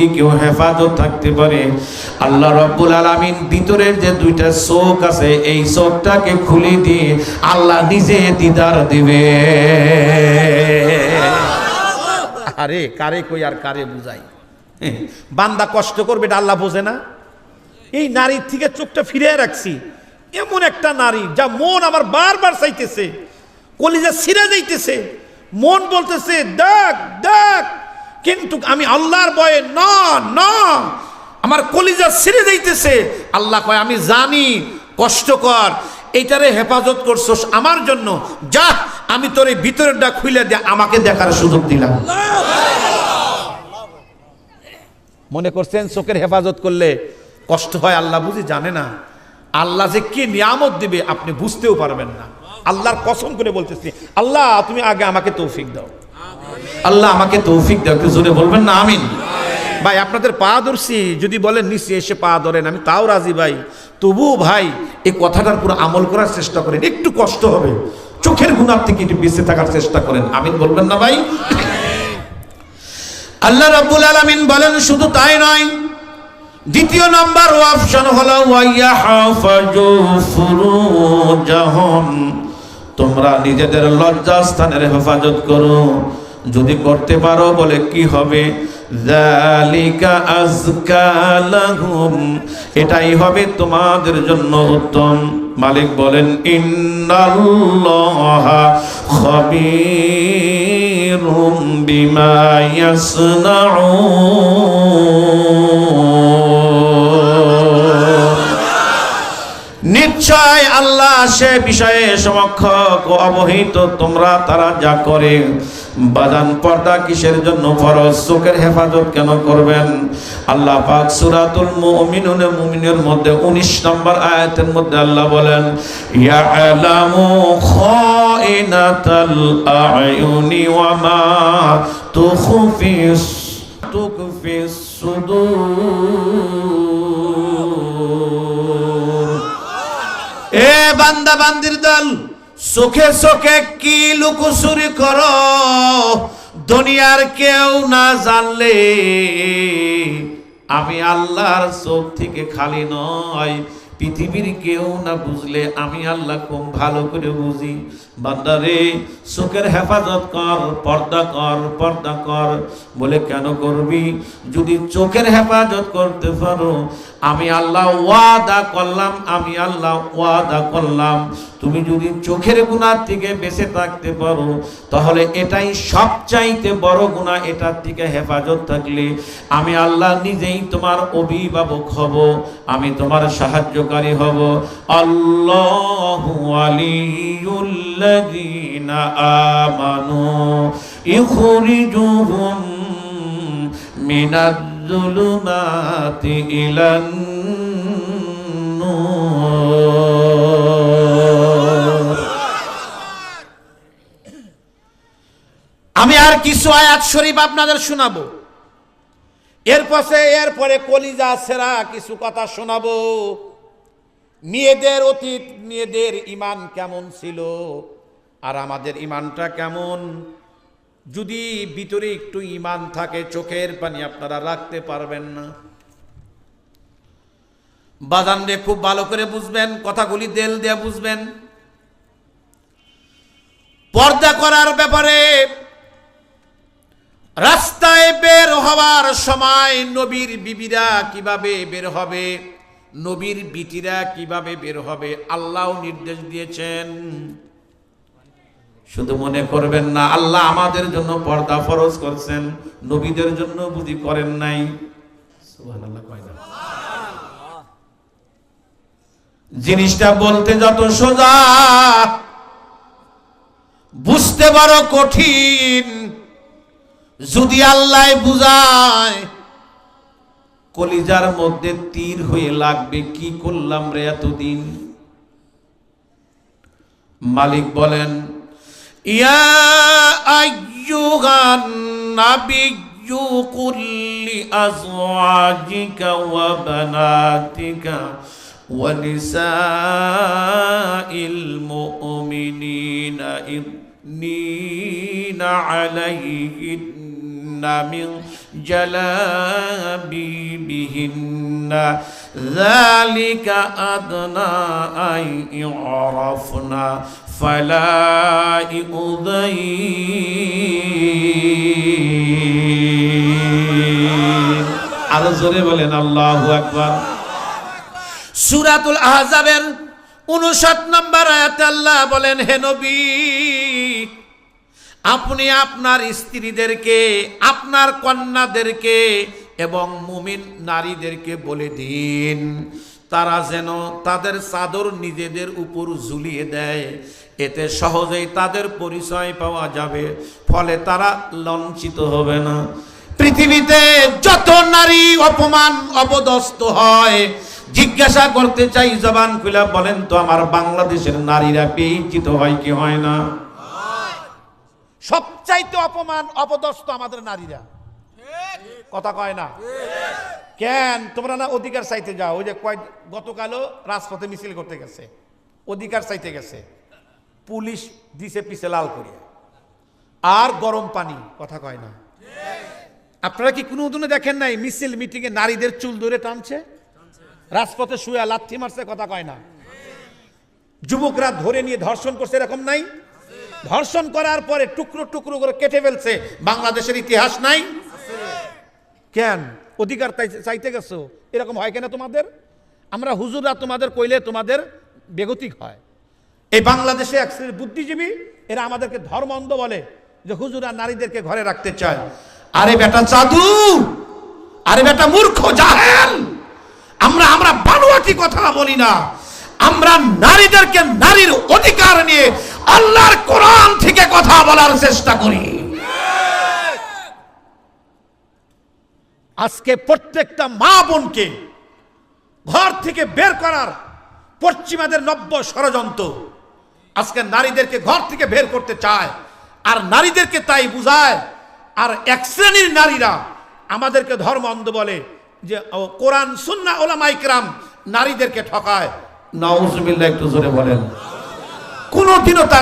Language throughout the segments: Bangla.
যদি কেউ হেফাজত থাকতে পারে, আল্লাহ রাব্বুল আলামিন ভিতরের যে দুইটা চোখ আছে এই চোখটাকে খুলে দিয়ে আল্লাহ নিজে দিদার দিবে। আরে কারে কই আর কারে বুঝাই? বান্দা কষ্ট করবে এটা আল্লাহ বোঝে না? এই নারীর থেকে চোখটা ফিরিয়ে রাখছি, এমন একটা নারী যা মন আমার বারবার চাইতেছে, কলিজা ছিঁড়ে যাইতেছে, মন বলতেছে ডাক ডাক, কিন্তু আমি আল্লাহর ভয়ে না না, আমার কলিজা ছিঁড়ে যাইতেছে। আল্লাহ কয় আমি জানি কষ্টকর, এইটারে হেফাজত করছস আমার জন্য, যা আমি তোর এই ভিতরেরটা খুলে দিয়ে আমাকে দেখার সুযোগ দিলাম। মনে করছেন চোখের হেফাজত করলে কষ্ট হয়? আল্লাহ বুঝি জানে না আল্লাহ যে কি নিয়ামত দিবে আপনি বুঝতেও পারবেন না। আল্লাহর কসম করে বলতেছি, আল্লাহ তুমি আগে আমাকে তৌফিক দাও, আল্লাহ আমাকে তৌফিক দাও। একটু জোরে বলবেন না আমিন? ভাই আপনাদের পা ধরছি, যদি বলেন নিচে এসে পা ধরেন আমি তাও রাজি ভাই, তবুও ভাই এই কথাটার পুরো আমল করার চেষ্টা করেন। একটু কষ্ট হবে, চোখের গুনাহ থেকে একটু বেঁচে থাকার চেষ্টা করেন। আমিন বলবেন না ভাই? আল্লাহ রাব্বুল আলামিন বলেন শুধু তাই নয়, দ্বিতীয় নাম্বার অপশন হলো ওয়াইয়াহাফাজু ফুরুজাহুম, তোমরা নিজেদের লজ্জাস্থানের হেফাজত করো। যদি করতে পারো বলে কি হবে? যালিকা আযকা লাহুম, এটাই হবে তোমাদের জন্য উত্তম। মালিক বলেন ইন্নাল্লাহা খাবীরুম বিমা ইয়াসনাউন, নিশ্চয় আল্লাহ সে বিষয়ে সমক্ষক ও অবহিত, তোমরা তারা যা করে। বাদান পর্দা কিসের জন্য ফরজ? চোখের হেফাজত কেন করবেন? আল্লাহ পাক সূরাতুল মুমিনের মধ্যে 19 নম্বর আয়াতের মধ্যে আল্লাহ বলেন ইয়ালামু খাইনাতাল আয়ুনি ওয়া মা তুখফিস সুদূর। এ বান্দা বান্দির দল, চোখে চোখে কি লুকোচুরি করো দুনিয়ার কেউ না জানলে, আমি আল্লাহর চোখ থেকে খালি নয়, পৃথিবীর কেউ না বুঝলে আমি আল্লাহ খুব ভালো করে বুঝি। বান্দারে চোখের হেফাজত কর, পর্দা কর, পর্দা কর। বলে কেন করবি? যদি চোখের হেফাজত করতে পারো, আমি আল্লাহ ওয়াদা করলাম, আমি আল্লাহ ওয়াদা করলাম, তুমি যদি চোখের গুনাহ থেকে বেঁচে থাকতে পারো তাহলে এটাই সবচাইতে বড় গুনাহ। এটার থেকে হেফাজত থাকলে আমি আল্লাহ নিজেই তোমার অভিভাবক হব, আমি তোমার সাহায্যকারী হব। আল্লাহু ওয়ালিয়ুল্লাযীনা আমানু ইখরিজুহুম মিনাজ-জুলুমাতি ইলান নূর। আমি আর কিছু আয়াত শরীফ আপনাদের শোনাবো, এরপরে কলিজা ছেঁড়া কিছু কথা শোনাবো। মেয়েদের অতীত, মেয়েদের ঈমান কেমন ছিল আর আমাদের ঈমানটা কেমন। যদি ভিতরে একটু ঈমান থাকে চোখের পানি আপনারা রাখতে পারবেন না। বাজানরে খুব ভালো করে বুঝবেন, কথাগুলি দেল দিয়ে বুঝবেন। পর্দা করার ব্যাপারে রাস্তায় বের হওয়ার সময় নবীর বিবিরা কিভাবে বের হবে, নবীর বিটিরা কিভাবে বের হবে আল্লাহ নির্দেশ দিয়েছেন। শুধু মনে করবেন না আল্লাহ আমাদের জন্য পর্দা ফরজ করছেন, নবীদের জন্য বুঝি করেন নাই? সুবহানাল্লাহ কয় না? জিনিসটা বলতে যত সোজা, বুঝতে বড় কঠিন। যদি আল্লাহ বুঝায় কলিজার মধ্যে তীর হয়ে লাগবে, কি করলাম রে এতদিন। মালিক বলেন ইয়া আইয়ুহান নাবিয়্যু কুল লিআজওয়াজিকা ওয়া বানাতিকা ওয়া নিসাইল মুমিনিনা ইবনিনা আলাইহিন্না من جلابيبهن ذلك أدنى أن يعرفن فلا يؤذين আর জোরে বলেন আল্লাহু আকবার। সূরাতুল আহজাবের 59 নম্বর আয়াতে আল্লাহ বলেন, হে নবী, আপনি আপনার স্ত্রীদেরকে, আপনার কন্যাদেরকে এবং মুমিন নারীদেরকে বলে দিন তারা যেন তাদের চাদর নিজেদের উপর ঝুলিয়ে দেয়, এতে সহজেই তাদের পরিচয় পাওয়া যাবে, ফলে তারা লজ্জিত হবে না। পৃথিবীতে যত নারী অপমান অপদস্থ হয়, জিজ্ঞাসা করতে চাই জবান খুলে বলেন তো আমার বাংলাদেশের নারীরা বেইজ্জত হয় কি হয় না? সবচাইতে অপমান অপদস্থ আমাদের নারীরা, কথা কয় না কেন? তোমরা না অধিকার চাইতে যাও? ওই যে গতকালও রাজপথে মিছিল করতে গেছে, অধিকার চাইতে গেছে, পুলিশ দিছে পিছে লাল করিয়া আর গরম পানি, কথা কয় না? আপনারা কি কোনো দিনে দেখেন নাই মিছিল মিটিংয়ে নারীদের চুল ধরে টানছে, রাজপথে শুয়ে লাথি মারছে, কথা কয় না? যুবকরা ধরে নিয়ে ধর্ষণ করছে, এরকম নাই? ধর্ষণ করার পরে টুকরো টুকরো করে কেটে ফেলছে, বাংলাদেশের ইতিহাস নাই? কেন? অধিকার চাইতে গেছো, এরকম হয় কেন তোমাদের? আমরা হুজুররা তোমাদের কইলে তোমাদের বেগতিক হয়। এই বাংলাদেশে এক শ্রেণীর বুদ্ধিজীবী, এরা আমাদেরকে ধর্ম অন্ধ বলে যে হুজুররা নারীদেরকে ঘরে রাখতে চায়। আরে বেটা চাদু, আরে বেটা মূর্খ জাহেল, আমরা বানোয়াটি কথা বলি না, আমরা নারীদেরকে নারীর অধিকার নিয়ে আল্লাহর কোরআন থেকে কথা বলার চেষ্টা করি। আজকে প্রত্যেকটা মা বোনকে ঘর থেকে বের করার পশ্চিমাদের নব্য ষড়যন্ত্র, আজকে নারীদেরকে ঘর থেকে বের করতে চায় আর নারীদেরকে তাই বুঝায়। আর এক শ্রেণীর নারীরা আমাদেরকে ধর্ম অন্ধ বলে যে কোরআন সুন্নাহ উলামায়ে কিরাম নারীদেরকে ঠকায়। নাউজুবিল্লাহ, একটু জোরে বলেন। কোনদিনও তা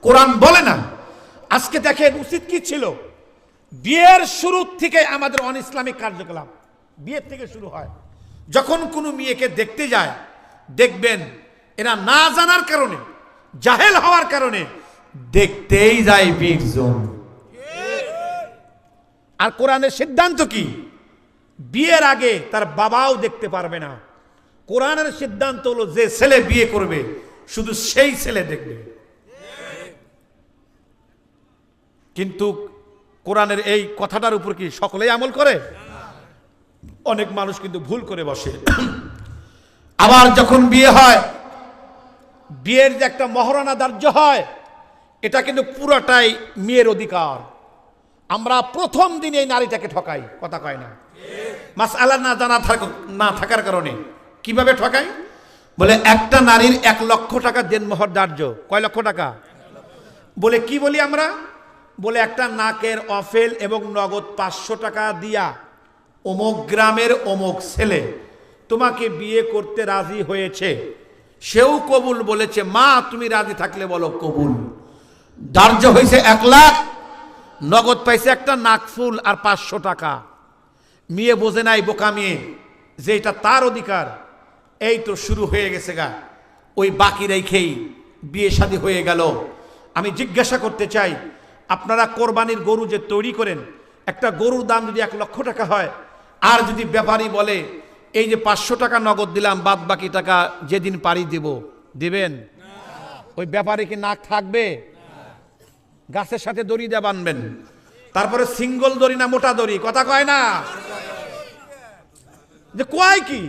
কোরআন বলে না। আজকে দেখেন উচিত কি ছিল, বিয়ের শুরু থেকে আমাদের অন ইসলামিক কার্যকলাপ বিয়ের থেকে শুরু হয়। যখন কোনো মেয়েকে দেখতে যায়, দেখবেন এরা না জানার কারণে, জাহেল হওয়ার কারণে দেখতেই যায় বীরজন। আর কোরআনের সিদ্ধান্ত কি? বিয়ের আগে তার বাবাও দেখতে পারবে না। কোরআনের সিদ্ধান্ত হলো যে ছেলে বিয়ে করবে শুধু সেই ছেলে দেখবে। কিন্তু কোরআনের এই কথাটার উপর কি সকলেই আমল করে? অনেক মানুষ কিন্তু ভুল করে বসে। আবার যখন বিয়ে হয়, বিয়ের যে একটা মহারণা ধার্য হয়, এটা কিন্তু পুরোটাই মেয়ের অধিকার। আমরা প্রথম দিন এই নারীটাকে ঠকাই, কথা কয় না? মাসআলা না জানা না থাকার কারণে কিভাবে ঠকাই? বলে একটা নারীর 1 লক্ষ টাকা দেনমোহর ধার্য। কয় লক্ষ টাকা? বলে কি বলি আমরা? বলে একটা নাকের অফেল এবং নগদ 500 টাকা দিয়া অমুক গ্রামের অমুক ছেলে তোমাকে বিয়ে করতে রাজি হয়েছে, সেও কবুল বলেছে। মা তুমি রাজি থাকলে বলো কবুল। ধার্য হয়েছে 1 লাখ, নগদ পাইছে একটা নাকফুল আর 500 টাকা। মেয়ে বোঝে নাই, বোকা মেয়ে, যে এটা তার অধিকার। এই তো শুরু হয়ে গেছে গা, ওই বাকি রেখেই বিয়ে শাদী হয়ে গেল। আমি জিজ্ঞাসা করতে চাই, আপনারা কোরবানির গরু যে তৈরি করেন, একটা গরুর দাম যদি 1 লক্ষ টাকা হয়, আর যদি ব্যাপারী বলে এই যে 500 টাকা নগদ দিলাম, বাদ বাকি টাকা যেদিন পারি দেব, দেবেন? ওই ব্যাপারী কি নাক থাকবে? গাছের সাথে দড়ি দিয়ে বানবেন। তারপরে সিঙ্গল দড়ি না মোটা দড়ি, কথা কয় না? যে কয় কি